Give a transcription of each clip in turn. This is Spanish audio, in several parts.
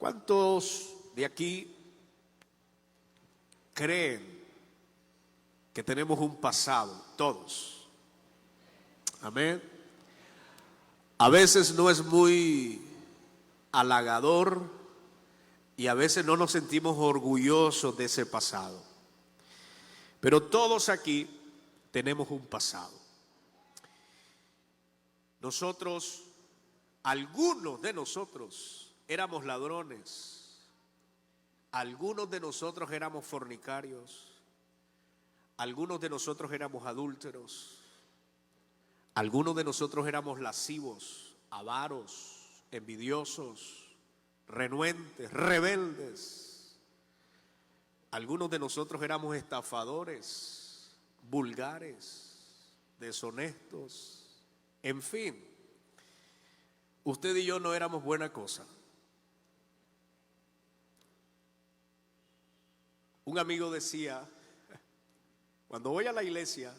¿Cuántos de aquí creen que tenemos un pasado? Todos. Amén. A veces no es muy halagador y a veces no nos sentimos orgullosos de ese pasado. Pero todos aquí tenemos un pasado. Nosotros, algunos de nosotros éramos ladrones, algunos de nosotros éramos fornicarios, algunos de nosotros éramos adúlteros, algunos de nosotros éramos lascivos, avaros, envidiosos, renuentes, rebeldes. Algunos de nosotros éramos estafadores, vulgares, deshonestos. En fin, usted y yo no éramos buena cosa. Un amigo decía, cuando voy a la iglesia,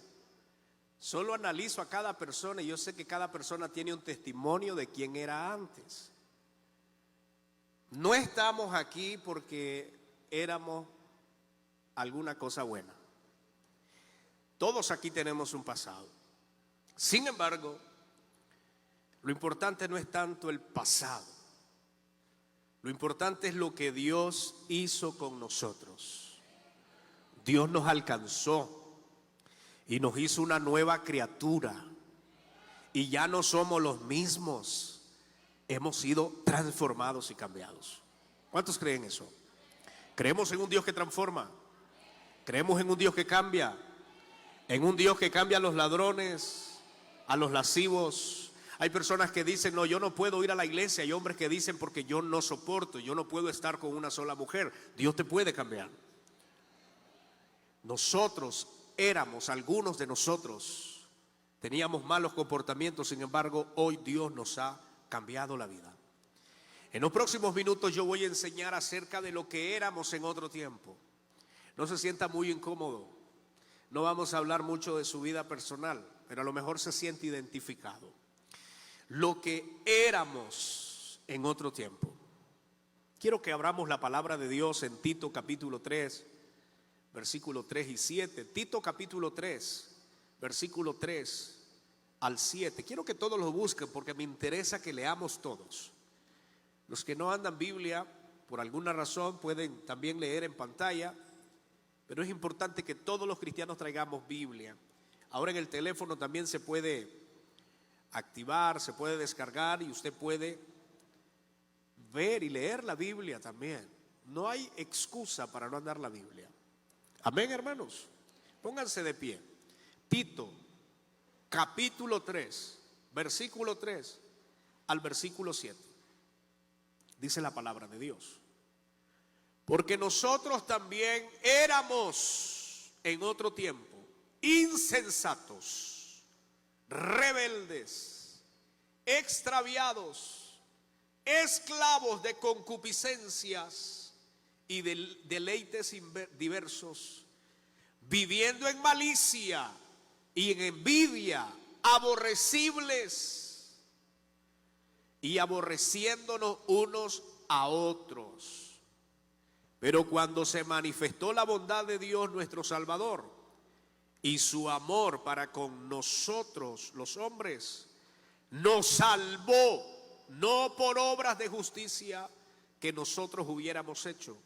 solo analizo a cada persona y yo sé que cada persona tiene un testimonio de quién era antes. No estamos aquí porque éramos alguna cosa buena. Todos aquí tenemos un pasado. Sin embargo, lo importante no es tanto el pasado. Lo importante es lo que Dios hizo con nosotros. Dios nos alcanzó y nos hizo una nueva criatura. Y ya no somos los mismos. Hemos sido transformados y cambiados. ¿Cuántos creen eso? ¿Creemos en un Dios que transforma? ¿Creemos en un Dios que cambia? ¿En un Dios que cambia a los ladrones, a los lascivos? Hay personas que dicen, no, yo no puedo ir a la iglesia. Hay hombres que dicen, porque yo no soporto, yo no puedo estar con una sola mujer. Dios te puede cambiar. Nosotros éramos, algunos de nosotros, teníamos malos comportamientos. Sin embargo, hoy Dios nos ha cambiado la vida. En los próximos minutos yo voy a enseñar acerca de lo que éramos en otro tiempo. No se sienta muy incómodo. No vamos a hablar mucho de su vida personal, pero a lo mejor se siente identificado. Lo que éramos en otro tiempo. Quiero que abramos la palabra de Dios en Tito capítulo 3, versículo 3 y 7. Tito capítulo 3, versículo 3 al 7. Quiero que todos lo busquen porque me interesa que leamos todos. Los que no andan Biblia, por alguna razón, pueden también leer en pantalla, pero es importante que todos los cristianos traigamos Biblia. Ahora en el teléfono también se puede activar, se puede descargar y usted puede ver y leer la Biblia también. No hay excusa para no andar la Biblia. Amén, hermanos. Pónganse de pie. Tito capítulo 3, versículo 3 al versículo 7. Dice la palabra de Dios. Porque nosotros también éramos en otro tiempo insensatos, rebeldes, extraviados, esclavos de concupiscencias y de deleites diversos, viviendo en malicia y en envidia, aborrecibles y aborreciéndonos unos a otros. Pero cuando se manifestó la bondad de Dios nuestro Salvador y su amor para con nosotros los hombres, nos salvó, no por obras de justicia que nosotros hubiéramos hecho,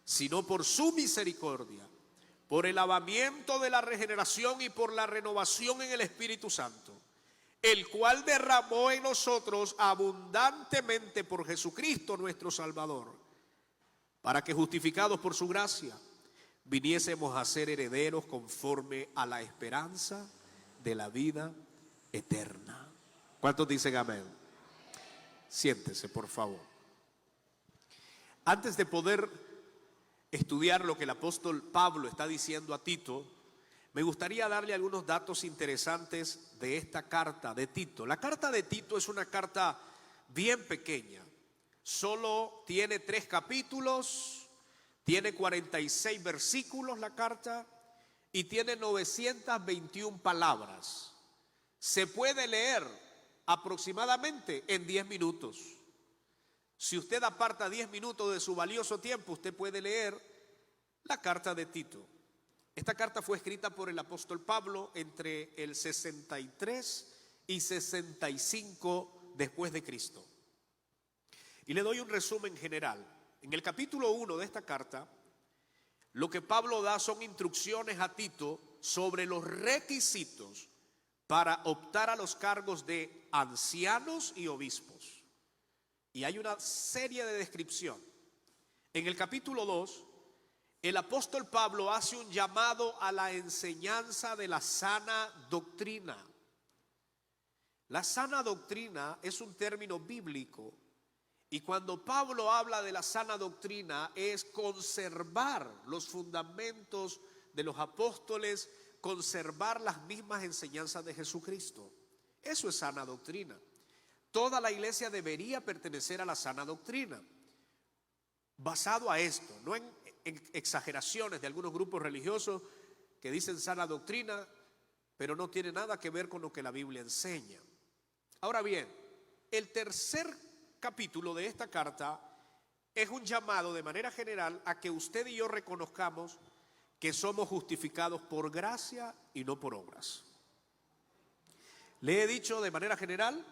sino por su misericordia, por el lavamiento de la regeneración y por la renovación en el Espíritu Santo, el cual derramó en nosotros abundantemente por Jesucristo nuestro Salvador, para que justificados por su gracia viniésemos a ser herederos conforme a la esperanza de la vida eterna. ¿Cuántos dicen amén? Siéntese, por favor. Antes de poder estudiar lo que el apóstol Pablo está diciendo a Tito, me gustaría darle algunos datos interesantes de esta carta de Tito. La carta de Tito es una carta bien pequeña. Solo tiene 3 capítulos, tiene 46 versículos la carta y tiene 921 palabras. Se puede leer aproximadamente en 10 minutos. Si usted aparta 10 minutos de su valioso tiempo, usted puede leer la carta de Tito. Esta carta fue escrita por el apóstol Pablo entre el 63 y 65 después de Cristo. Y le doy un resumen general. En el capítulo 1 de esta carta, lo que Pablo da son instrucciones a Tito sobre los requisitos para optar a los cargos de ancianos y obispos. Y hay una serie de descripción. En el capítulo 2, el apóstol Pablo hace un llamado a la enseñanza de la sana doctrina. La sana doctrina es un término bíblico, y cuando Pablo habla de la sana doctrina es conservar los fundamentos de los apóstoles, conservar las mismas enseñanzas de Jesucristo. Eso es sana doctrina. Toda la iglesia debería pertenecer a la sana doctrina. Basado a esto, no en exageraciones de algunos grupos religiosos que dicen sana doctrina, pero no tiene nada que ver con lo que la Biblia enseña. Ahora bien, el tercer capítulo de esta carta es un llamado de manera general a que usted y yo reconozcamos que somos justificados por gracia y no por obras. Le he dicho de manera general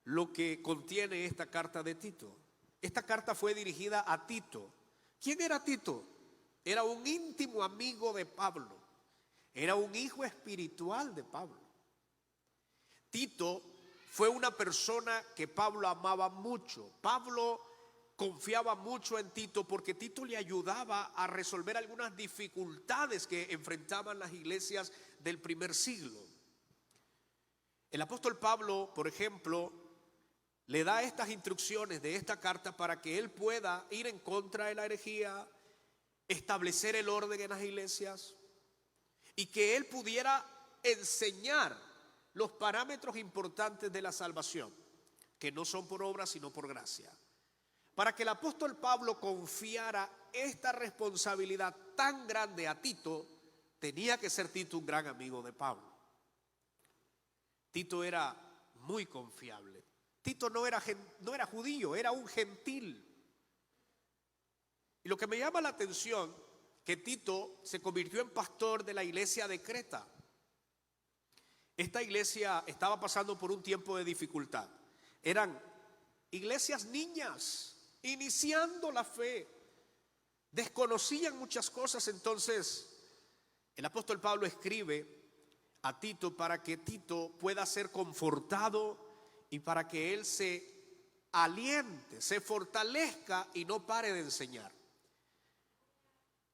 lo que contiene esta carta de Tito. Esta carta fue dirigida a Tito. ¿Quién era Tito? Era un íntimo amigo de Pablo. Era un hijo espiritual de Pablo. Tito fue una persona que Pablo amaba mucho. Pablo confiaba mucho en Tito porque Tito le ayudaba a resolver algunas dificultades que enfrentaban las iglesias del primer siglo. El apóstol Pablo, por ejemplo, le da estas instrucciones de esta carta para que él pueda ir en contra de la herejía, establecer el orden en las iglesias y que él pudiera enseñar los parámetros importantes de la salvación, que no son por obra sino por gracia. Para que el apóstol Pablo confiara esta responsabilidad tan grande a Tito, tenía que ser Tito un gran amigo de Pablo. Tito era muy confiable. Tito no era judío, era un gentil. Y lo que me llama la atención, que Tito se convirtió en pastor de la iglesia de Creta. Esta iglesia estaba pasando por un tiempo de dificultad. Eran iglesias niñas, iniciando la fe. Desconocían muchas cosas, entonces el apóstol Pablo escribe a Tito para que Tito pueda ser confortado y para que él se aliente, se fortalezca y no pare de enseñar.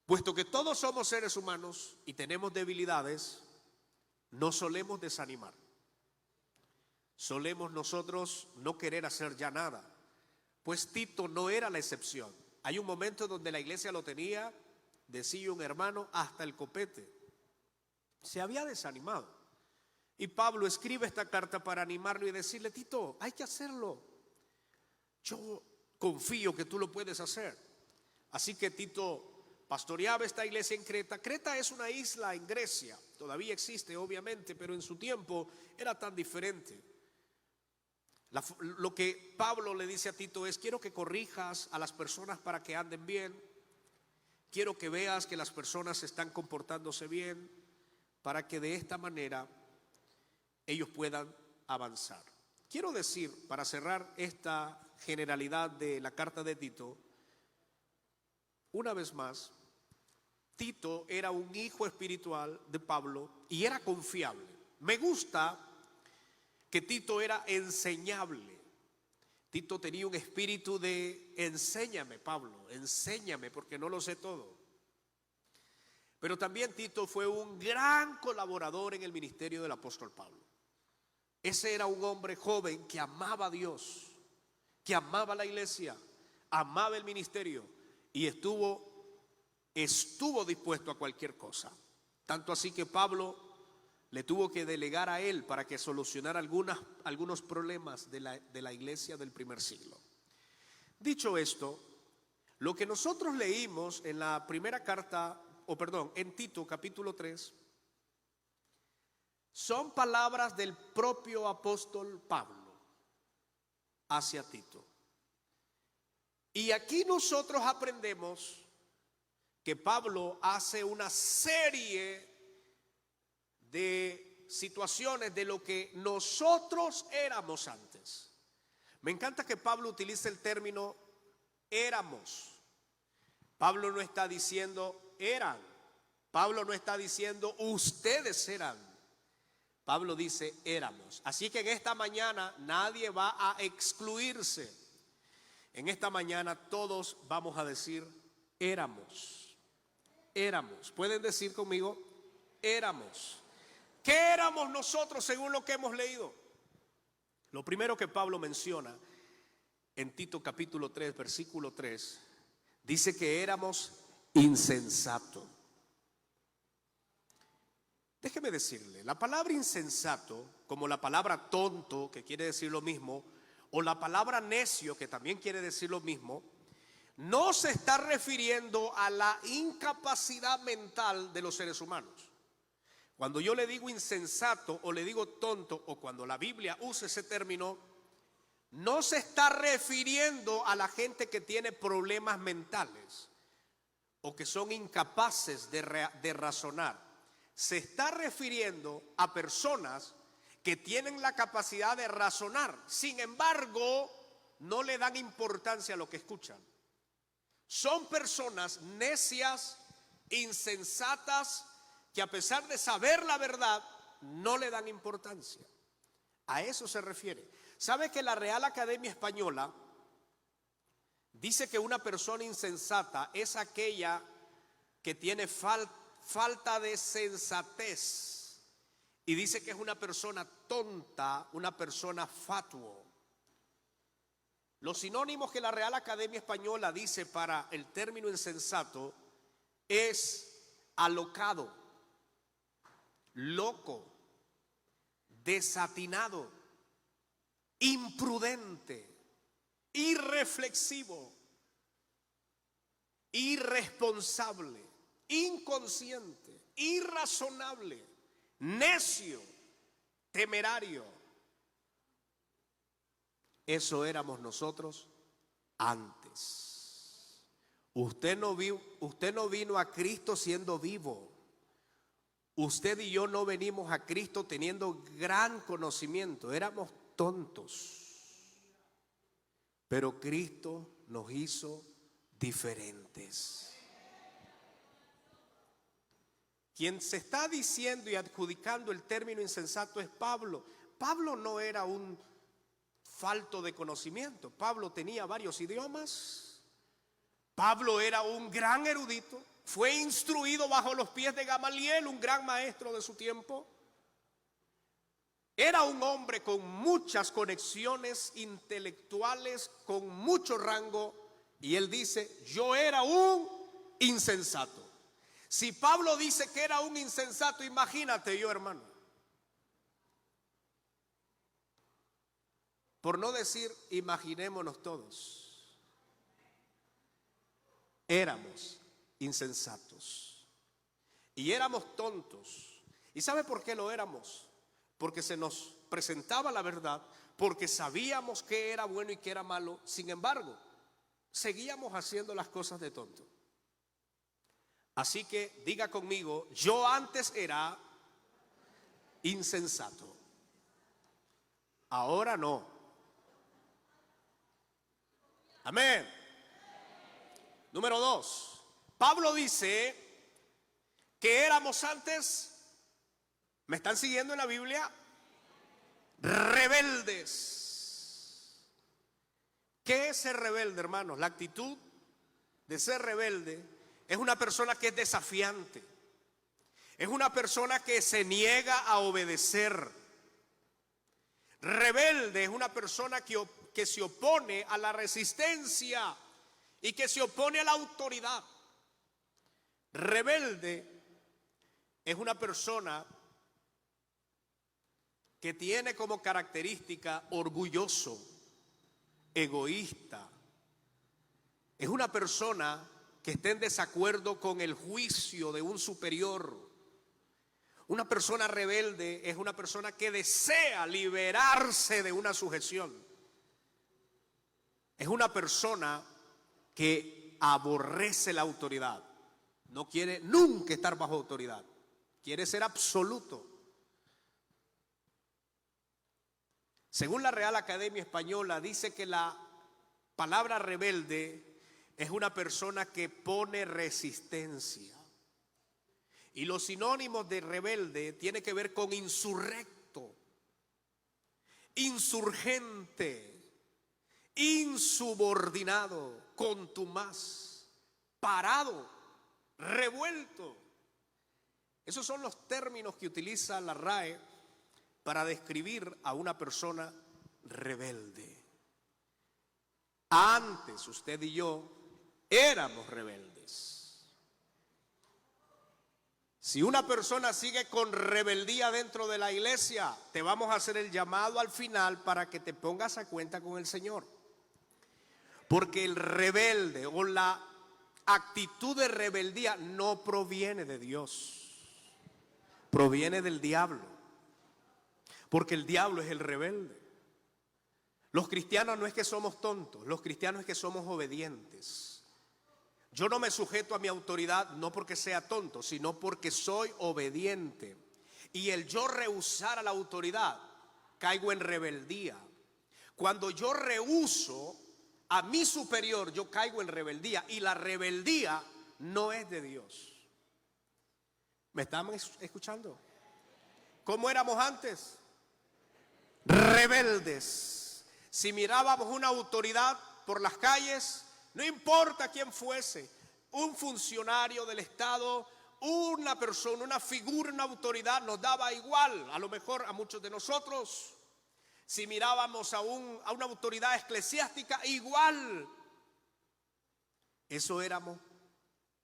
Puesto que todos somos seres humanos y tenemos debilidades, no solemos desanimar. Solemos nosotros no querer hacer ya nada. Pues Tito no era la excepción. Hay un momento donde la iglesia lo tenía, decía un hermano, hasta el copete. Se había desanimado. Y Pablo escribe esta carta para animarlo y decirle: Tito, hay que hacerlo. Yo confío que tú lo puedes hacer. Así que Tito pastoreaba esta iglesia en Creta. Creta es una isla en Grecia. Todavía existe, obviamente, pero en su tiempo era tan diferente. Lo que Pablo le dice a Tito es: quiero que corrijas a las personas para que anden bien. Quiero que veas que las personas están comportándose bien, para que de esta manera ellos puedan avanzar. Quiero decir, para cerrar esta generalidad de la carta de Tito, una vez más, Tito era un hijo espiritual de Pablo y era confiable. Me gusta que Tito era enseñable. Tito tenía un espíritu de enséñame, Pablo, enséñame porque no lo sé todo. Pero también Tito fue un gran colaborador en el ministerio del apóstol Pablo. Ese era un hombre joven que amaba a Dios, que amaba la iglesia, amaba el ministerio y estuvo dispuesto a cualquier cosa. Tanto así que Pablo le tuvo que delegar a él para que solucionara algunos problemas de la iglesia del primer siglo. Dicho esto, lo que nosotros leímos en la primera carta, en Tito capítulo 3, son palabras del propio apóstol Pablo hacia Tito. Y aquí nosotros aprendemos que Pablo hace una serie de situaciones de lo que nosotros éramos antes. Me encanta que Pablo utilice el término éramos. Pablo no está diciendo eran. Pablo no está diciendo ustedes eran. Pablo dice éramos. Así que en esta mañana nadie va a excluirse. En esta mañana todos vamos a decir éramos. Éramos. ¿Pueden decir conmigo? Éramos. ¿Qué éramos nosotros según lo que hemos leído? Lo primero que Pablo menciona en Tito capítulo 3, versículo 3, dice que éramos insensatos. Déjeme decirle, la palabra insensato, como la palabra tonto, que quiere decir lo mismo, o la palabra necio, que también quiere decir lo mismo, no se está refiriendo a la incapacidad mental de los seres humanos. Cuando yo le digo insensato o le digo tonto, o cuando la Biblia usa ese término, no se está refiriendo a la gente que tiene problemas mentales o que son incapaces de razonar. Se está refiriendo a personas que tienen la capacidad de razonar, sin embargo, no le dan importancia a lo que escuchan. Son personas necias, insensatas, que a pesar de saber la verdad, no le dan importancia. A eso se refiere. ¿Sabe que la Real Academia Española dice que una persona insensata es aquella que tiene falta de sensatez? Y dice que es una persona tonta, una persona fatuo. Los sinónimos que la Real Academia Española dice para el término insensato es alocado, loco, desatinado, imprudente, irreflexivo, irresponsable, inconsciente, irrazonable, necio, temerario. Eso éramos nosotros antes. Usted no vino a Cristo siendo vivo. Usted y yo no venimos a Cristo teniendo gran conocimiento. Éramos tontos. Pero Cristo nos hizo diferentes. Quien se está diciendo y adjudicando el término insensato es Pablo. Pablo no era un falto de conocimiento. Pablo tenía varios idiomas. Pablo era un gran erudito. Fue instruido bajo los pies de Gamaliel, un gran maestro de su tiempo. Era un hombre con muchas conexiones intelectuales, con mucho rango. Y él dice, yo era un insensato. Si Pablo dice que era un insensato, imagínate yo, hermano. Por no decir, imaginémonos todos. Éramos insensatos. Y éramos tontos. ¿Y sabe por qué lo éramos? Porque se nos presentaba la verdad, porque sabíamos qué era bueno y qué era malo. Sin embargo, seguíamos haciendo las cosas de tonto. Así que diga conmigo, yo antes era insensato. Ahora no. Amén. Número 2. Pablo dice que éramos antes, ¿me están siguiendo en la Biblia? Rebeldes. ¿Qué es ser rebelde, hermanos? La actitud de ser rebelde es una persona que es desafiante. Es una persona que se niega a obedecer. Rebelde es una persona que se opone a la resistencia y que se opone a la autoridad. Rebelde es una persona que tiene como característica orgulloso, egoísta. Es una persona que está en desacuerdo con el juicio de un superior. Una persona rebelde es una persona que desea liberarse de una sujeción. Es una persona que aborrece la autoridad. No quiere nunca estar bajo autoridad. Quiere ser absoluto. Según la Real Academia Española, dice que la palabra rebelde es una persona que pone resistencia. Y los sinónimos de rebelde tiene que ver con insurrecto, insurgente, insubordinado, contumaz, parado, revuelto. Esos son los términos que utiliza la RAE para describir a una persona rebelde. Antes usted y yo éramos rebeldes. Si una persona sigue con rebeldía dentro de la iglesia, te vamos a hacer el llamado al final para que te pongas a cuenta con el Señor. Porque el rebelde o la actitud de rebeldía no proviene de Dios, proviene del diablo. Porque el diablo es el rebelde. Los cristianos no es que somos tontos, los cristianos es que somos obedientes. Yo no me sujeto a mi autoridad no porque sea tonto, sino porque soy obediente. Y el yo rehusar a la autoridad, caigo en rebeldía. Cuando yo rehuso a mi superior, yo caigo en rebeldía. Y la rebeldía no es de Dios. ¿Me están escuchando? ¿Cómo éramos antes? Rebeldes. Si mirábamos una autoridad por las calles, no importa quién fuese, un funcionario del Estado, una persona, una figura, una autoridad, nos daba igual, a lo mejor a muchos de nosotros. Si mirábamos a una autoridad eclesiástica, igual. Eso éramos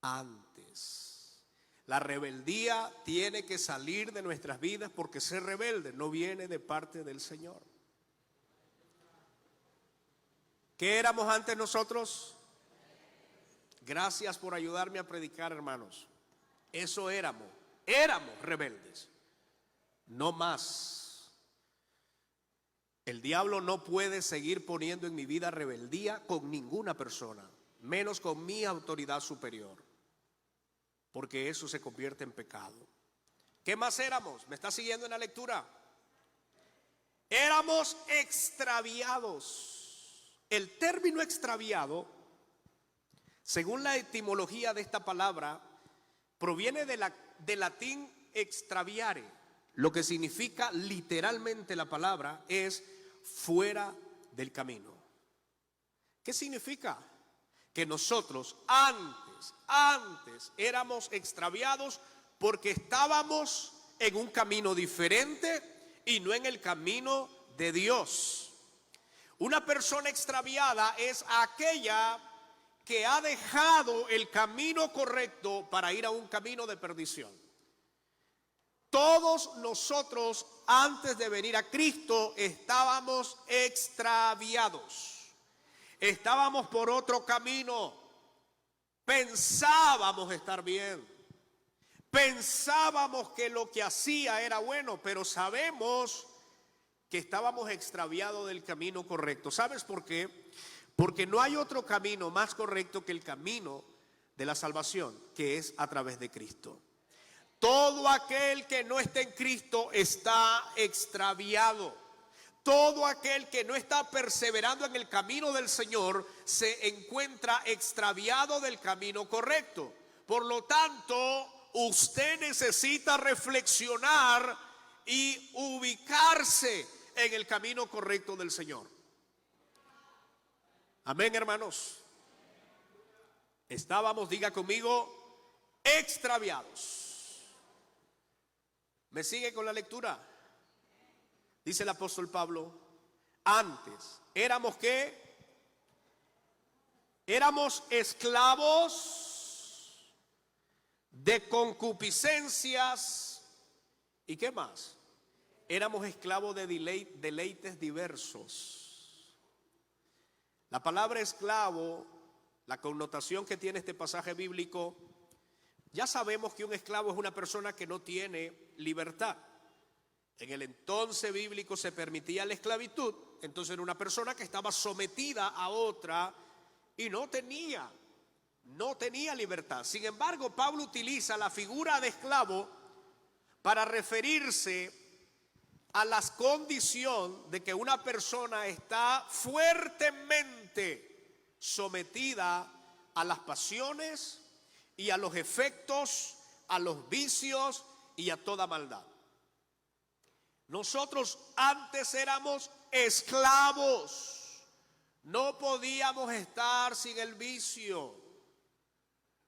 antes. La rebeldía tiene que salir de nuestras vidas porque ser rebelde no viene de parte del Señor. ¿Qué éramos antes nosotros? Gracias por ayudarme a predicar, hermanos. Eso éramos rebeldes. No más. El diablo no puede seguir poniendo en mi vida rebeldía con ninguna persona, menos con mi autoridad superior, porque eso se convierte en pecado. ¿Qué más éramos? ¿Me está siguiendo en la lectura? Éramos extraviados. El término extraviado, según la etimología de esta palabra, proviene del latín extraviare. Lo que significa literalmente la palabra es fuera del camino. ¿Qué significa? Que nosotros antes éramos extraviados porque estábamos en un camino diferente y no en el camino de Dios. Una persona extraviada es aquella que ha dejado el camino correcto para ir a un camino de perdición. Todos nosotros antes de venir a Cristo estábamos extraviados. Estábamos por otro camino. Pensábamos estar bien. Pensábamos que lo que hacía era bueno, pero sabemos que estábamos extraviados del camino correcto. ¿Sabes por qué? Porque no hay otro camino más correcto que el camino de la salvación, que es a través de Cristo. Todo aquel que no está en Cristo está extraviado. Todo aquel que no está perseverando en el camino del Señor se encuentra extraviado del camino correcto. Por lo tanto, usted necesita reflexionar y ubicarse en el camino correcto del Señor. Amén, hermanos. Estábamos, diga conmigo, extraviados. ¿Me sigue con la lectura? Dice el apóstol Pablo, antes éramos ¿qué? Éramos esclavos de concupiscencias. ¿Y qué más? Éramos esclavos de deleites diversos. La palabra esclavo, la connotación que tiene este pasaje bíblico, ya sabemos que un esclavo es una persona que no tiene libertad. En el entonces bíblico se permitía la esclavitud, entonces era una persona que estaba sometida a otra y no tenía libertad. Sin embargo, Pablo utiliza la figura de esclavo para referirse a la condición de que una persona está fuertemente sometida a las pasiones y a los efectos, a los vicios y a toda maldad. Nosotros antes éramos esclavos, no podíamos estar sin el vicio,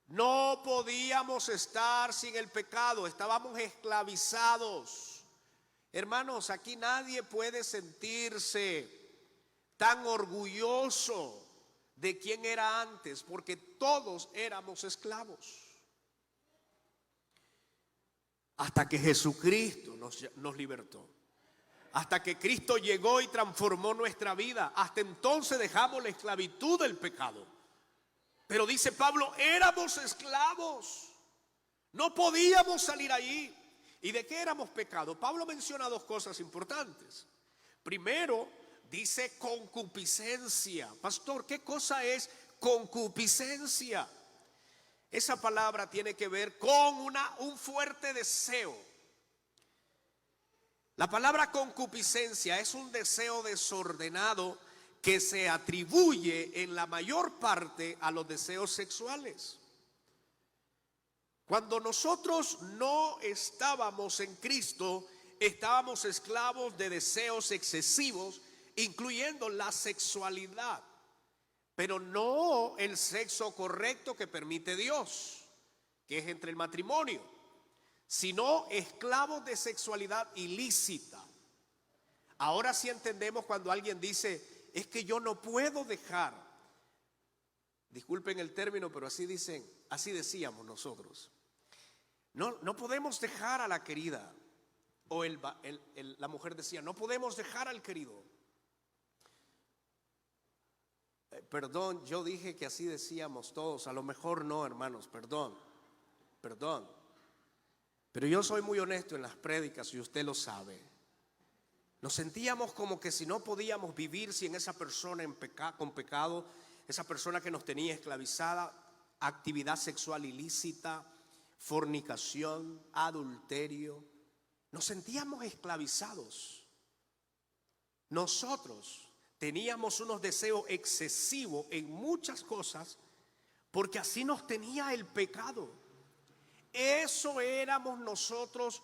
no podíamos estar sin el pecado, estábamos esclavizados. Hermanos, aquí nadie puede sentirse tan orgulloso de quién era antes, porque todos éramos esclavos. Hasta que Jesucristo nos libertó. Hasta que Cristo llegó y transformó nuestra vida. Hasta entonces dejamos la esclavitud del pecado. Pero dice Pablo, éramos esclavos. No podíamos salir allí. ¿Y de qué éramos pecado? Pablo menciona dos cosas importantes. Primero, dice concupiscencia. Pastor, ¿qué cosa es concupiscencia? Esa palabra tiene que ver con un fuerte deseo. La palabra concupiscencia es un deseo desordenado que se atribuye en la mayor parte a los deseos sexuales. Cuando nosotros no estábamos en Cristo, estábamos esclavos de deseos excesivos, incluyendo la sexualidad, pero no el sexo correcto que permite Dios, que es entre el matrimonio, sino esclavos de sexualidad ilícita. Ahora sí entendemos cuando alguien dice, es que yo no puedo dejar, disculpen el término, pero así decíamos nosotros. No podemos dejar a la querida, o la mujer decía, no podemos dejar al querido. Perdón, yo dije que así decíamos todos, a lo mejor no, hermanos, perdón. Pero yo soy muy honesto en las prédicas y usted lo sabe. Nos sentíamos como que si no podíamos vivir sin esa persona con pecado, esa persona que nos tenía esclavizada, actividad sexual ilícita, fornicación, adulterio. Nos sentíamos esclavizados. Nosotros teníamos unos deseos excesivos en muchas cosas porque así nos tenía el pecado. Eso éramos nosotros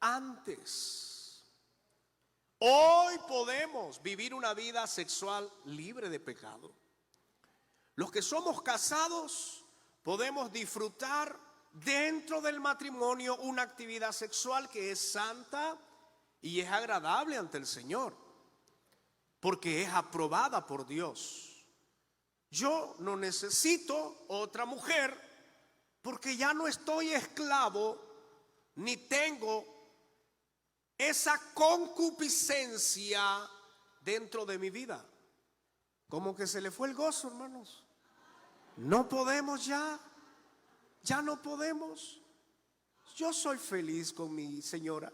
antes. Hoy podemos vivir una vida sexual libre de pecado. Los que somos casados podemos disfrutar dentro del matrimonio una actividad sexual que es santa y es agradable ante el Señor, porque es aprobada por Dios. Yo no necesito otra mujer porque ya no estoy esclavo ni tengo esa concupiscencia dentro de mi vida. Como que se le fue el gozo, hermanos. No podemos ya no podemos. Yo soy feliz con mi señora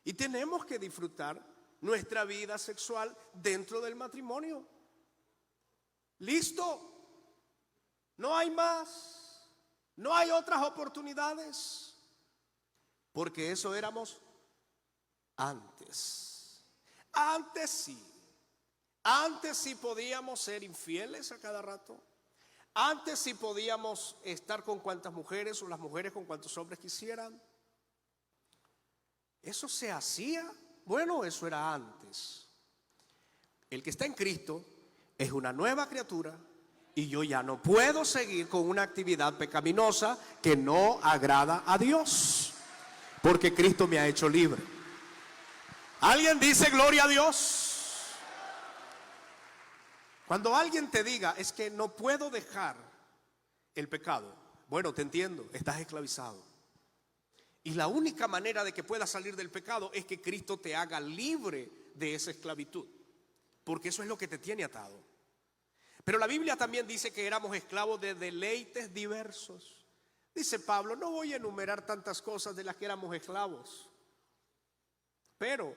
y tenemos que disfrutar nuestra vida sexual dentro del matrimonio. Listo, no hay más, no hay otras oportunidades, porque eso éramos antes. Antes sí podíamos ser infieles a cada rato. Antes sí podíamos estar con cuantas mujeres o las mujeres con cuantos hombres quisieran. Eso se hacía. Bueno, eso era antes. El que está en Cristo es una nueva criatura y yo ya no puedo seguir con una actividad pecaminosa que no agrada a Dios, porque Cristo me ha hecho libre. ¿Alguien dice gloria a Dios? Cuando alguien te diga, es que no puedo dejar el pecado, bueno, te entiendo, estás esclavizado. Y la única manera de que puedas salir del pecado es que Cristo te haga libre de esa esclavitud, porque eso es lo que te tiene atado. Pero la Biblia también dice que éramos esclavos de deleites diversos. Dice Pablo, no voy a enumerar tantas cosas de las que éramos esclavos, pero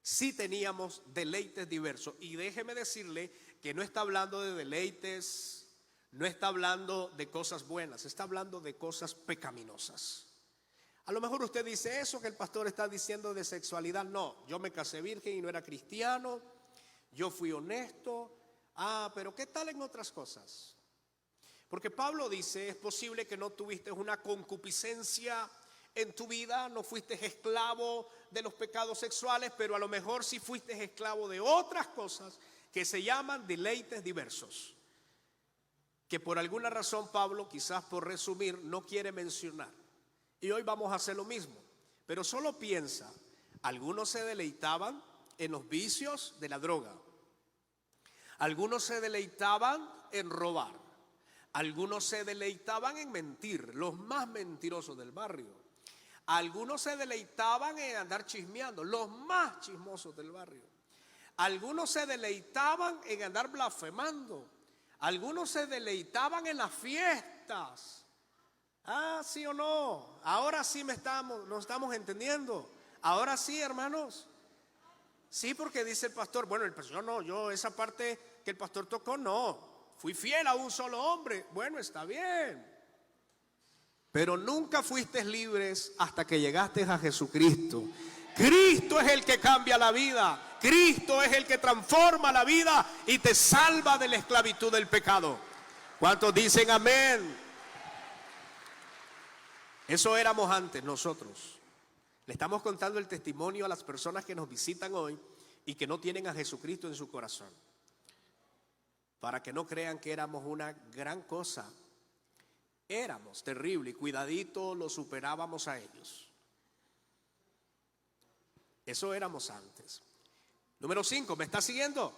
sí teníamos deleites diversos. Y déjeme decirle que que no está hablando de deleites, no está hablando de cosas buenas, está hablando de cosas pecaminosas. A lo mejor usted dice eso que el pastor está diciendo de sexualidad. No, yo me casé virgen y no era cristiano, yo fui honesto. Pero ¿qué tal en otras cosas? Porque Pablo dice, es posible que no tuviste una concupiscencia en tu vida, no fuiste esclavo de los pecados sexuales, pero a lo mejor sí fuiste esclavo de otras cosas que se llaman deleites diversos, que por alguna razón Pablo, quizás por resumir, no quiere mencionar. Y hoy vamos a hacer lo mismo, pero solo piensa, algunos se deleitaban en los vicios de la droga, algunos se deleitaban en robar, algunos se deleitaban en mentir, los más mentirosos del barrio, algunos se deleitaban en andar chismeando, los más chismosos del barrio, algunos se deleitaban en andar blasfemando, algunos se deleitaban en las fiestas. ¿Sí o no? Ahora sí nos estamos entendiendo. Ahora sí, hermanos. Sí, porque dice el pastor, bueno, yo esa parte que el pastor tocó, no. Fui fiel a un solo hombre. Bueno, está bien. Pero nunca fuiste libres hasta que llegaste a Jesucristo. Cristo es el que cambia la vida. Cristo es el que transforma la vida y te salva de la esclavitud del pecado. ¿Cuántos dicen amén? Eso éramos antes nosotros. Le estamos contando el testimonio a las personas que nos visitan hoy y que no tienen a Jesucristo en su corazón, para que no crean que éramos una gran cosa. Éramos terrible y cuidadito lo superábamos a ellos. Eso éramos antes. Número 5, ¿me está siguiendo?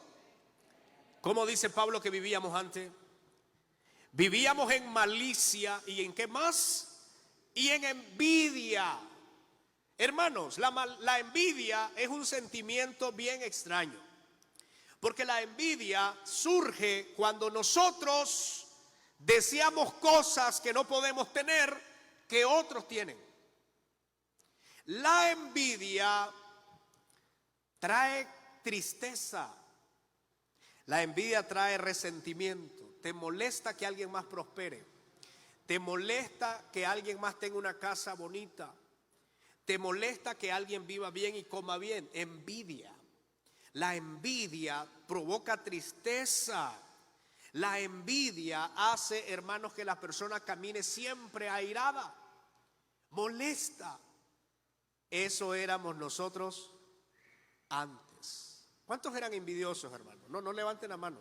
¿Cómo dice Pablo que vivíamos antes? Vivíamos en malicia y ¿en qué más? Y en envidia. Hermanos, la envidia es un sentimiento bien extraño, porque la envidia surge cuando nosotros deseamos cosas que no podemos tener, que otros tienen. La envidia trae tristeza, la envidia trae resentimiento. Te molesta que alguien más prospere, te molesta que alguien más tenga una casa bonita, te molesta que alguien viva bien y coma bien. Envidia. La envidia provoca tristeza. La envidia hace, hermanos, que la persona camine siempre airada, molesta. Eso éramos nosotros antes. ¿Cuántos eran envidiosos, hermanos? No levanten la mano.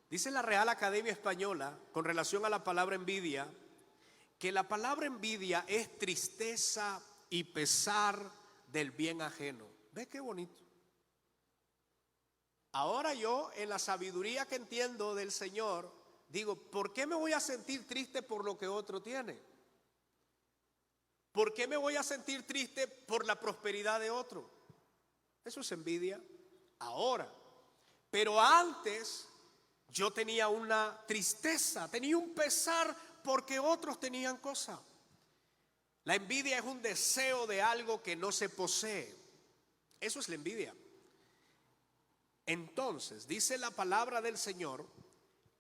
Dice la Real Academia Española, con relación a la palabra envidia, que la palabra envidia es tristeza y pesar del bien ajeno. ¿Ves qué bonito? Ahora yo, en la sabiduría que entiendo del Señor, digo, ¿por qué me voy a sentir triste por lo que otro tiene? ¿Por qué me voy a sentir triste por la prosperidad de otro? Eso es envidia. Ahora, pero antes yo tenía una tristeza, tenía un pesar porque otros tenían cosas. La envidia es un deseo de algo que no se posee. Eso es la envidia. Entonces, dice la palabra del Señor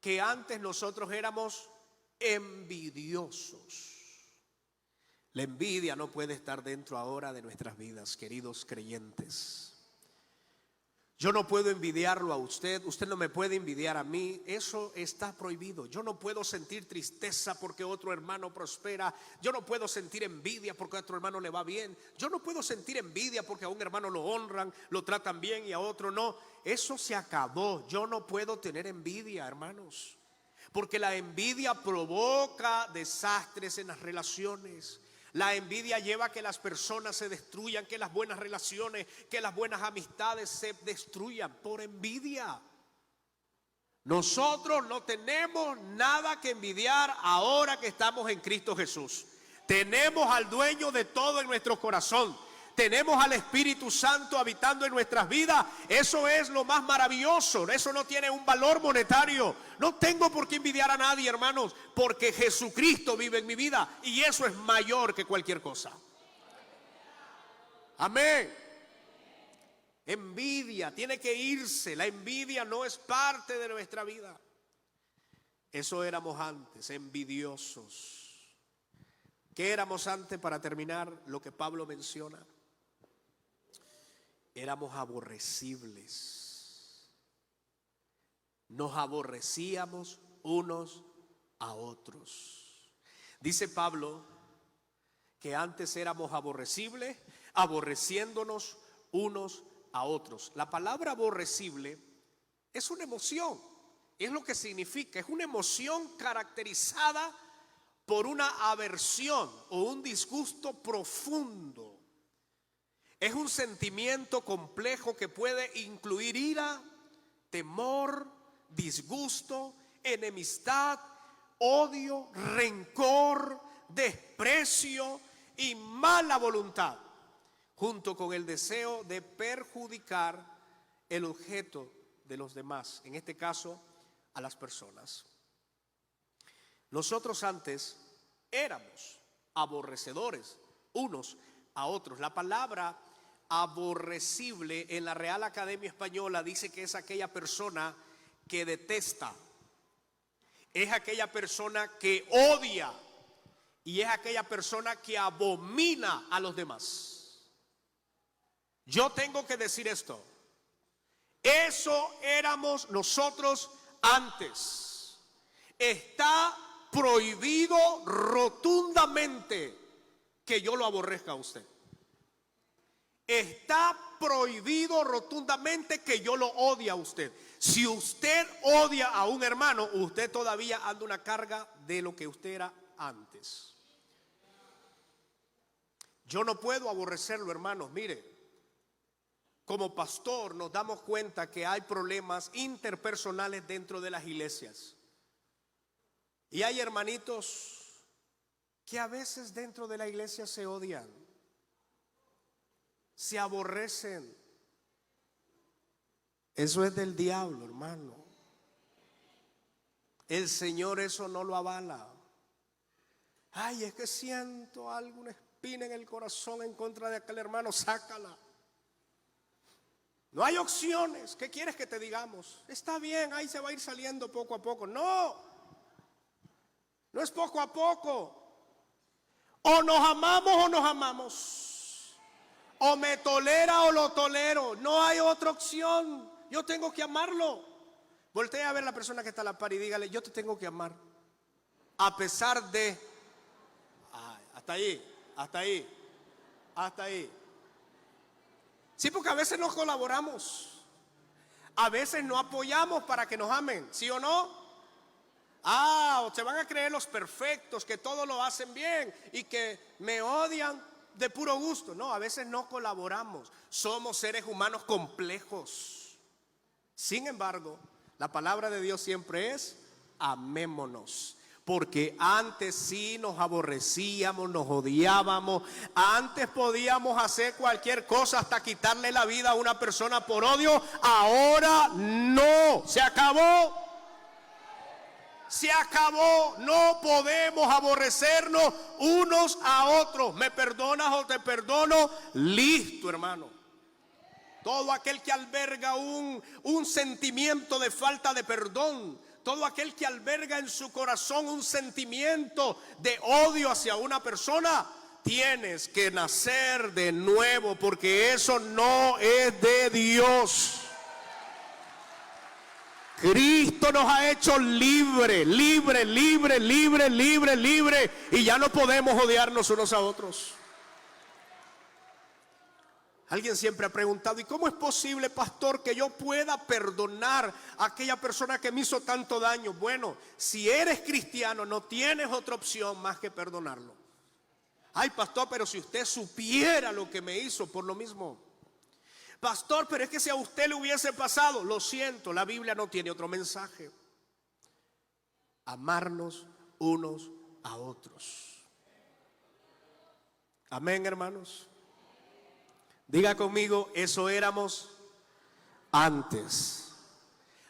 que antes nosotros éramos envidiosos. La envidia no puede estar dentro ahora de nuestras vidas, queridos creyentes. Yo no puedo envidiarlo a usted, usted no me puede envidiar a mí, eso está prohibido. Yo no puedo sentir tristeza porque otro hermano prospera, yo no puedo sentir envidia porque a otro hermano le va bien, yo no puedo sentir envidia porque a un hermano lo honran, lo tratan bien y a otro no. Eso se acabó. Yo no puedo tener envidia, hermanos, porque la envidia provoca desastres en las relaciones. La envidia lleva a que las personas se destruyan, que las buenas relaciones, que las buenas amistades se destruyan por envidia. Nosotros no tenemos nada que envidiar ahora que estamos en Cristo Jesús. Tenemos al dueño de todo en nuestro corazón. Tenemos al Espíritu Santo habitando en nuestras vidas. Eso es lo más maravilloso. Eso no tiene un valor monetario. No tengo por qué envidiar a nadie, hermanos, porque Jesucristo vive en mi vida y eso es mayor que cualquier cosa. Amén. Envidia, tiene que irse. La envidia no es parte de nuestra vida. Eso éramos antes, envidiosos. ¿Qué éramos antes, para terminar lo que Pablo menciona? Éramos aborrecibles. Nos aborrecíamos unos a otros. Dice Pablo que antes éramos aborrecibles, aborreciéndonos unos a otros. La palabra aborrecible es una emoción, es lo que significa, es una emoción caracterizada por una aversión o un disgusto profundo. Es un sentimiento complejo que puede incluir ira, temor, disgusto, enemistad, odio, rencor, desprecio y mala voluntad, junto con el deseo de perjudicar el objeto de los demás, en este caso a las personas. Nosotros antes éramos aborrecedores unos a otros. La palabra aborrecible en la Real Academia Española dice que es aquella persona que detesta, es aquella persona que odia y es aquella persona que abomina a los demás. Yo tengo que decir esto: eso éramos nosotros antes. Está prohibido rotundamente que yo lo aborrezca a usted. Está prohibido rotundamente que yo lo odie a usted. Si usted odia a un hermano, usted todavía anda una carga de lo que usted era antes. Yo no puedo aborrecerlo, hermanos. Mire, como pastor nos damos cuenta que hay problemas interpersonales dentro de las iglesias. Y hay hermanitos que a veces dentro de la iglesia se odian, se aborrecen. Eso es del diablo, hermano. El Señor eso no lo avala. Ay, es que siento alguna espina en el corazón en contra de aquel hermano. Sácala. No hay opciones. ¿Qué quieres que te digamos? Está bien, ahí se va a ir saliendo poco a poco. No, no es poco a poco. O nos amamos o nos amamos. O me tolera o lo tolero. No hay otra opción. Yo tengo que amarlo. Voltea a ver a la persona que está a la par y dígale: yo te tengo que amar. A pesar de... Ay, hasta ahí, hasta ahí, hasta ahí. Sí, porque a veces no colaboramos. A veces no apoyamos para que nos amen. ¿Sí o no? O se van a creer los perfectos, que todo lo hacen bien y que me odian de puro gusto. No, a veces no colaboramos. Somos seres humanos complejos. Sin embargo, la palabra de Dios siempre es: amémonos. Porque antes sí nos aborrecíamos, nos odiábamos. Antes podíamos hacer cualquier cosa, hasta quitarle la vida a una persona por odio. Ahora no, se acabó. Se acabó. No podemos aborrecernos unos a otros. ¿Me perdonas o te perdono? Listo, hermano. Todo aquel que alberga un sentimiento de falta de perdón, todo aquel que alberga en su corazón un sentimiento de odio hacia una persona, tienes que nacer de nuevo, porque eso no es de Dios. Cristo nos ha hecho libre, libre, libre, libre, libre, libre, y ya no podemos odiarnos unos a otros. Alguien siempre ha preguntado: ¿y cómo es posible, pastor, que yo pueda perdonar a aquella persona que me hizo tanto daño? Bueno, si eres cristiano, no tienes otra opción más que perdonarlo. Ay, pastor, pero si usted supiera lo que me hizo por lo mismo. Pastor, pero es que si a usted le hubiese pasado, lo siento, la Biblia no tiene otro mensaje. Amarnos unos a otros. Amén, hermanos. Diga conmigo: eso éramos antes.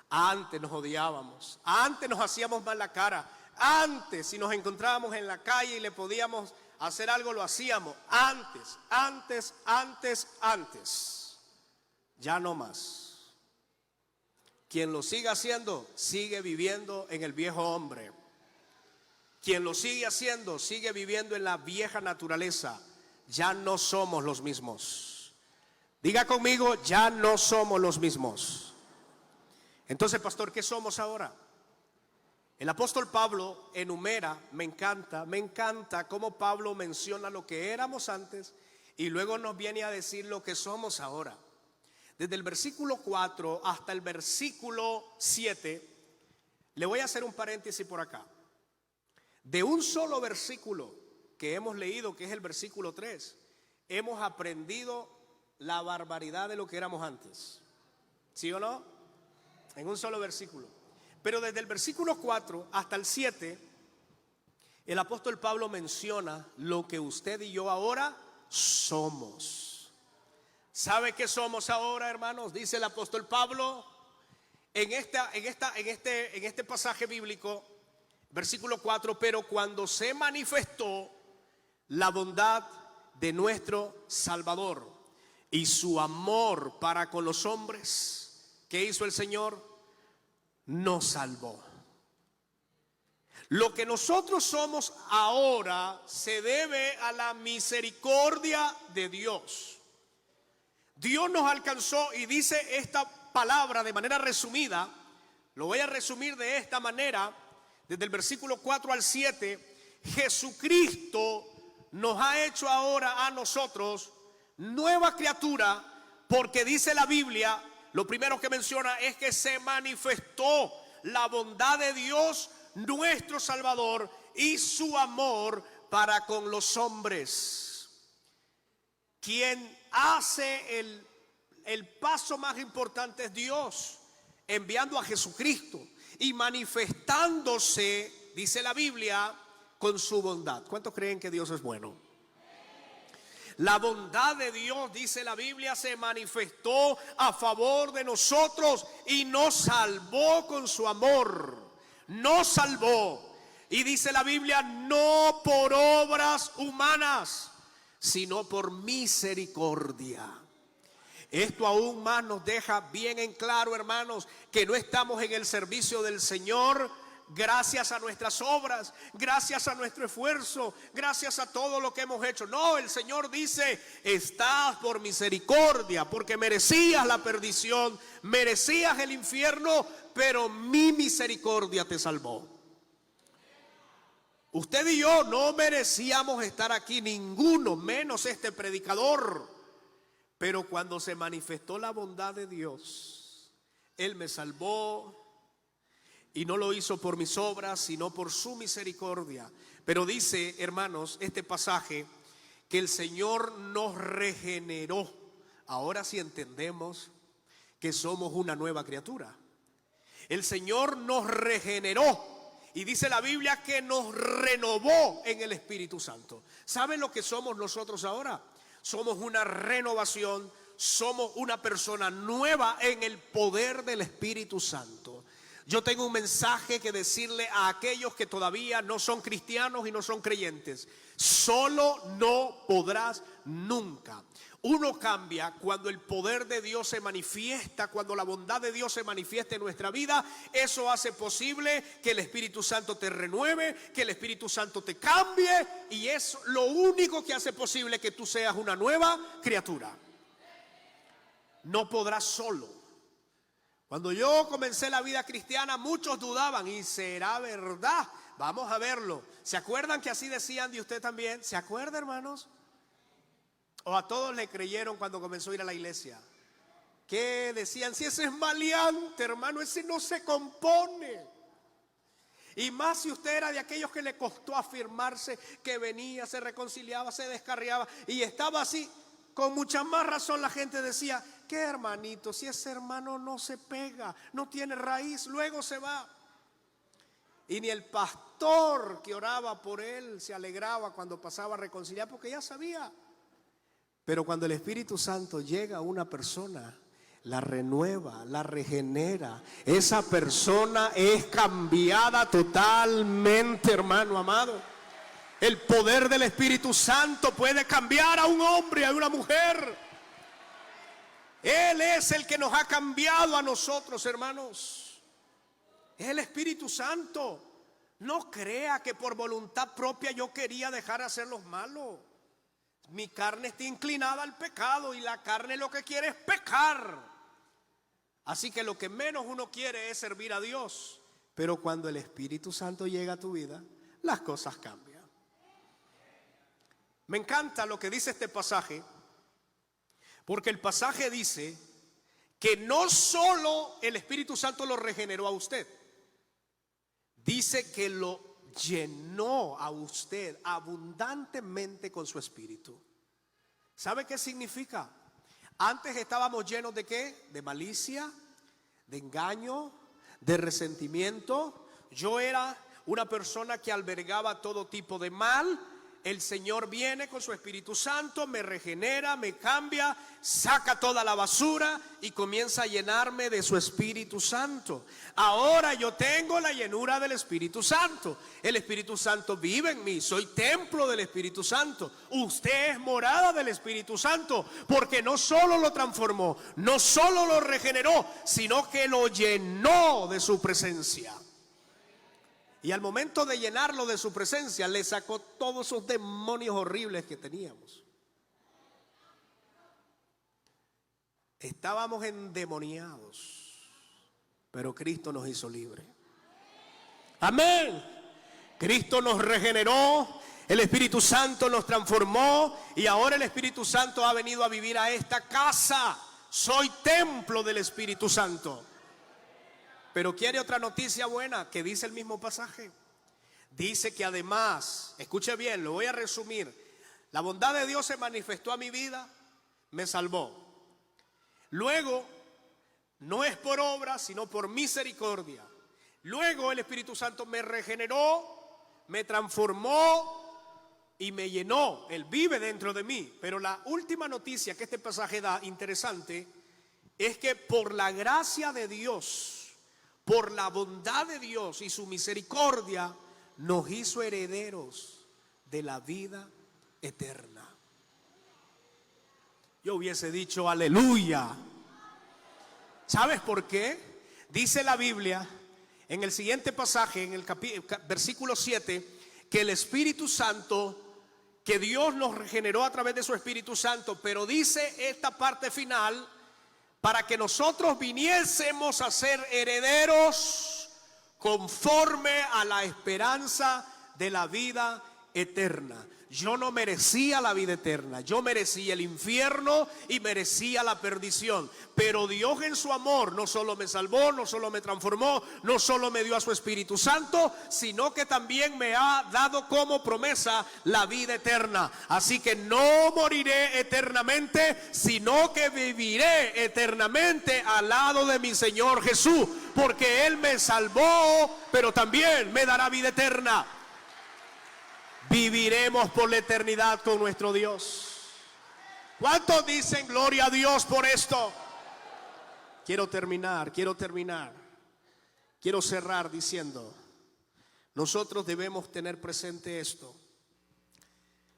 Antes nos odiábamos. Antes nos hacíamos mal la cara. Antes, si nos encontrábamos en la calle y le podíamos hacer algo, lo hacíamos. Antes. ya no más. Quien lo siga haciendo, sigue viviendo en el viejo hombre. Quien lo sigue haciendo, sigue viviendo en la vieja naturaleza. Ya no somos los mismos. Diga conmigo, ya no somos los mismos. Entonces, pastor, ¿qué somos ahora? El apóstol Pablo enumera, me encanta cómo Pablo menciona lo que éramos antes y luego nos viene a decir lo que somos ahora. Desde el versículo 4 hasta el versículo 7, le voy a hacer un paréntesis por acá. De un solo versículo que hemos leído, que es el versículo 3, hemos aprendido la barbaridad de lo que éramos antes. ¿Sí o no? En un solo versículo. Pero desde el versículo 4 hasta el 7, el apóstol Pablo menciona lo que usted y yo ahora somos. ¿Sabe qué somos ahora, hermanos? Dice el apóstol Pablo en este pasaje bíblico, versículo 4, pero cuando se manifestó la bondad de nuestro Salvador y su amor para con los hombres, ¿qué hizo el Señor? Nos salvó. Lo que nosotros somos ahora se debe a la misericordia de Dios. Dios nos alcanzó y dice esta palabra de manera resumida. Lo voy a resumir de esta manera. Desde el versículo 4 al 7, Jesucristo nos ha hecho ahora a nosotros nueva criatura, porque dice la Biblia, lo primero que menciona es que se manifestó la bondad de Dios, nuestro Salvador, y su amor para con los hombres. Quien hace el paso más importante es Dios, enviando a Jesucristo y manifestándose, dice la Biblia, con su bondad. ¿Cuántos creen que Dios es bueno? La bondad de Dios, dice la Biblia, se manifestó a favor de nosotros y nos salvó con su amor. Nos salvó. Y dice la Biblia, no por obras humanas, sino por misericordia. Esto aún más nos deja bien en claro, hermanos, que no estamos en el servicio del Señor gracias a nuestras obras, gracias a nuestro esfuerzo, gracias a todo lo que hemos hecho. No, el Señor dice, estás por misericordia, porque merecías la perdición, merecías el infierno, pero mi misericordia te salvó. Usted y yo no merecíamos estar aquí, ninguno, menos este predicador. Pero cuando se manifestó la bondad de Dios, Él me salvó. Y no lo hizo por mis obras, sino por su misericordia. Pero dice, hermanos, este pasaje, que el Señor nos regeneró. Ahora sí entendemos que somos una nueva criatura. El Señor nos regeneró. Y dice la Biblia que nos renovó en el Espíritu Santo. ¿Saben lo que somos nosotros ahora? Somos una renovación, somos una persona nueva en el poder del Espíritu Santo. Yo tengo un mensaje que decirle a aquellos que todavía no son cristianos y no son creyentes. Solo no podrás nunca. Uno cambia cuando el poder de Dios se manifiesta, cuando la bondad de Dios se manifiesta en nuestra vida. Eso hace posible que el Espíritu Santo te renueve, que el Espíritu Santo te cambie, y es lo único que hace posible que tú seas una nueva criatura. No podrás solo. Cuando yo comencé la vida cristiana, muchos dudaban, ¿y será verdad? Vamos a verlo. ¿Se acuerdan que así decían de usted también? ¿Se acuerdan, hermanos? ¿O a todos le creyeron cuando comenzó a ir a la iglesia? ¿Qué decían? Si ese es maleante, hermano, ese no se compone. Y más si usted era de aquellos que le costó afirmarse, que venía, se reconciliaba, se descarriaba y estaba así. Con mucha más razón la gente decía, ¿qué hermanito? Si ese hermano no se pega, no tiene raíz, luego se va. Y ni el pastor que oraba por él se alegraba cuando pasaba a reconciliar, porque ya sabía. Pero cuando el Espíritu Santo llega a una persona, la renueva, la regenera. Esa persona es cambiada totalmente, hermano amado. El poder del Espíritu Santo puede cambiar a un hombre, a una mujer. Él es el que nos ha cambiado a nosotros, hermanos. Es el Espíritu Santo. No crea que por voluntad propia yo quería dejar de hacer los malos. Mi carne está inclinada al pecado y la carne lo que quiere es pecar. Así que lo que menos uno quiere es servir a Dios. Pero cuando el Espíritu Santo llega a tu vida, las cosas cambian. Me encanta lo que dice este pasaje, porque el pasaje dice que no solo el Espíritu Santo lo regeneró a usted, dice que lo llenó a usted abundantemente con su espíritu. ¿Sabe qué significa? Antes estábamos llenos ¿de qué? De malicia, de engaño, de resentimiento. Yo era una persona que albergaba todo tipo de mal. El Señor viene con su Espíritu Santo, me regenera, me cambia, saca toda la basura y comienza a llenarme de su Espíritu Santo. Ahora yo tengo la llenura del Espíritu Santo. El Espíritu Santo vive en mí, soy templo del Espíritu Santo. Usted es morada del Espíritu Santo, porque no solo lo transformó, no solo lo regeneró, sino que lo llenó de su presencia. Y al momento de llenarlo de su presencia, le sacó todos esos demonios horribles que teníamos. Estábamos endemoniados, pero Cristo nos hizo libres. Amén. Cristo nos regeneró, el Espíritu Santo nos transformó y ahora el Espíritu Santo ha venido a vivir a esta casa. Soy templo del Espíritu Santo. Pero quiere otra noticia buena que dice el mismo pasaje. Dice que además, escuche bien, lo voy a resumir. La bondad de Dios se manifestó a mi vida, me salvó. Luego, no es por obra, sino por misericordia. Luego el Espíritu Santo me regeneró, me transformó y me llenó. Él vive dentro de mí. Pero la última noticia que este pasaje da, interesante, es que por la gracia de Dios, por la bondad de Dios y su misericordia, nos hizo herederos de la vida eterna. Yo hubiese dicho aleluya. ¿Sabes por qué? Dice la Biblia en el siguiente pasaje, en el versículo 7, que el Espíritu Santo, que Dios nos regeneró a través de su Espíritu Santo, pero dice esta parte final, para que nosotros viniésemos a ser herederos conforme a la esperanza de la vida eterna. Yo no merecía la vida eterna, yo merecía el infierno y merecía la perdición. Pero Dios en su amor no solo me salvó, no solo me transformó, no solo me dio a su Espíritu Santo, sino que también me ha dado como promesa la vida eterna. Así que no moriré eternamente, sino que viviré eternamente al lado de mi Señor Jesús, porque Él me salvó, pero también me dará vida eterna. Viviremos por la eternidad con nuestro Dios. ¿Cuántos dicen gloria a Dios por esto? Quiero terminar. Quiero cerrar diciendo, nosotros debemos tener presente esto.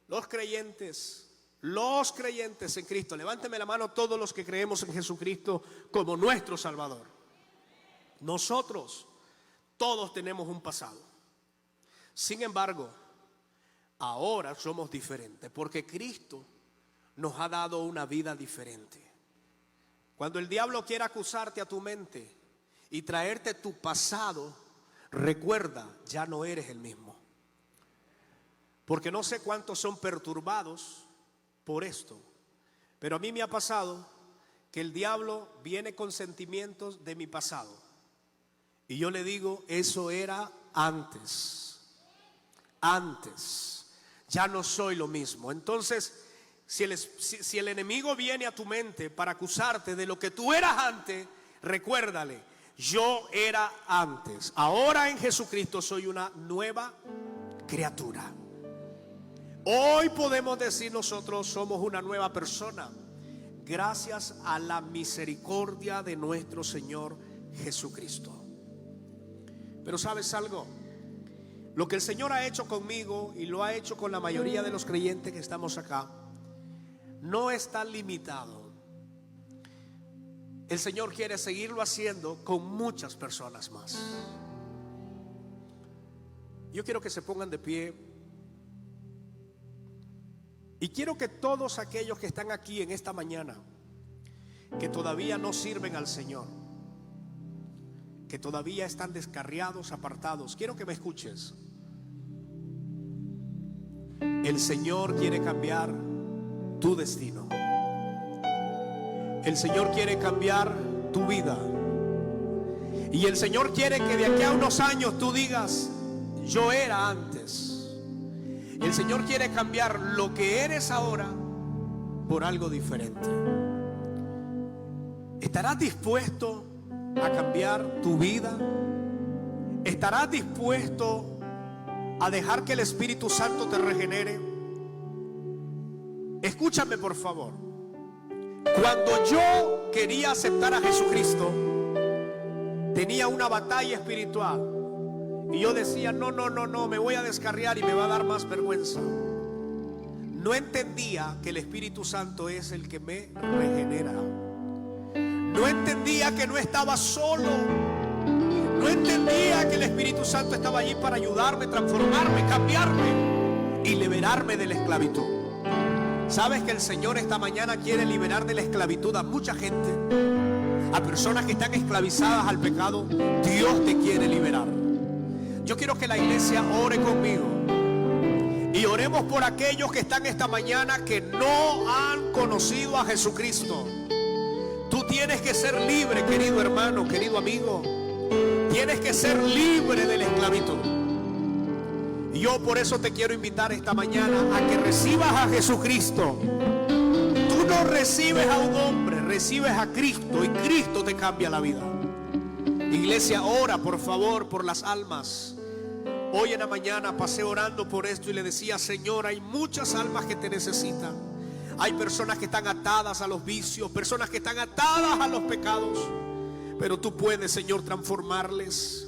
Los creyentes en Cristo, levánteme la mano todos los que creemos en Jesucristo como nuestro Salvador. Nosotros todos tenemos un pasado. Sin embargo, ahora somos diferentes porque Cristo nos ha dado una vida diferente. Cuando el diablo quiera acusarte a tu mente y traerte tu pasado, recuerda, ya no eres el mismo. Porque no sé cuántos son perturbados por esto, pero a mí me ha pasado que el diablo viene con sentimientos de mi pasado y yo le digo, eso era antes, ya no soy lo mismo. Entonces, si el enemigo viene a tu mente para acusarte de lo que tú eras antes, recuérdale, yo era antes, ahora en Jesucristo soy una nueva criatura. Hoy podemos decir nosotros somos una nueva persona gracias a la misericordia de nuestro Señor Jesucristo. Pero ¿sabes algo? Lo que el Señor ha hecho conmigo y lo ha hecho con la mayoría de los creyentes que estamos acá, no está limitado el Señor quiere seguirlo haciendo con muchas personas más. Yo quiero que se pongan de pie. Y quiero que todos aquellos que están aquí en esta mañana, que todavía no sirven al Señor, que todavía están descarriados, apartados, quiero que me escuches. El Señor quiere cambiar tu destino. El Señor quiere cambiar tu vida. Y el Señor quiere que de aquí a unos años tú digas: yo era antes. El Señor quiere cambiar lo que eres ahora por algo diferente. ¿Estarás dispuesto a cambiar tu vida? ¿Estarás dispuesto a dejar que el Espíritu Santo te regenere? Escúchame, por favor. Cuando yo quería aceptar a Jesucristo, tenía una batalla espiritual. Y yo decía: no, me voy a descarriar y me va a dar más vergüenza. No entendía que el Espíritu Santo es el que me regenera. No entendía que no estaba solo. No entendía que el Espíritu Santo estaba allí para ayudarme, transformarme, cambiarme y liberarme de la esclavitud. ¿Sabes que el Señor esta mañana quiere liberar de la esclavitud a mucha gente? A personas que están esclavizadas al pecado. Dios te quiere liberar. Yo quiero que la iglesia ore conmigo y oremos por aquellos que están esta mañana que no han conocido a Jesucristo. Tú tienes que ser libre, querido hermano, querido amigo. Tienes que ser libre de la esclavitud. Y yo por eso te quiero invitar esta mañana a que recibas a Jesucristo. Tú no recibes a un hombre, recibes a Cristo, y Cristo te cambia la vida. Iglesia, ora por favor por las almas. Hoy en la mañana pasé orando por esto y le decía: Señor, hay muchas almas que te necesitan. Hay personas que están atadas a los vicios, personas que están atadas a los pecados, pero tú puedes, Señor, transformarles.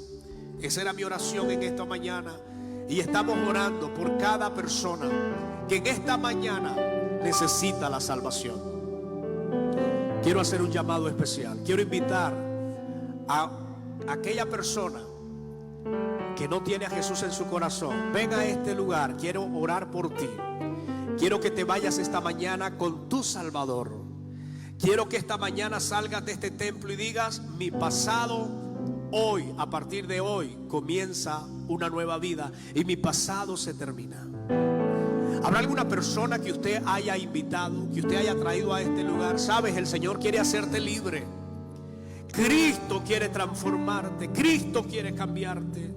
Esa era mi oración en esta mañana. Y estamos orando por cada persona que en esta mañana necesita la salvación. Quiero hacer un llamado especial. Quiero invitar a aquella persona que no tiene a Jesús en su corazón. Ven a este lugar, quiero orar por ti. Quiero que te vayas esta mañana con tu Salvador. Quiero que esta mañana salgas de este templo y digas: mi pasado hoy, a partir de hoy, comienza una nueva vida y mi pasado se termina. ¿Habrá alguna persona que usted haya invitado, que usted haya traído a este lugar? Sabes, el Señor quiere hacerte libre. Cristo quiere transformarte. Cristo quiere cambiarte.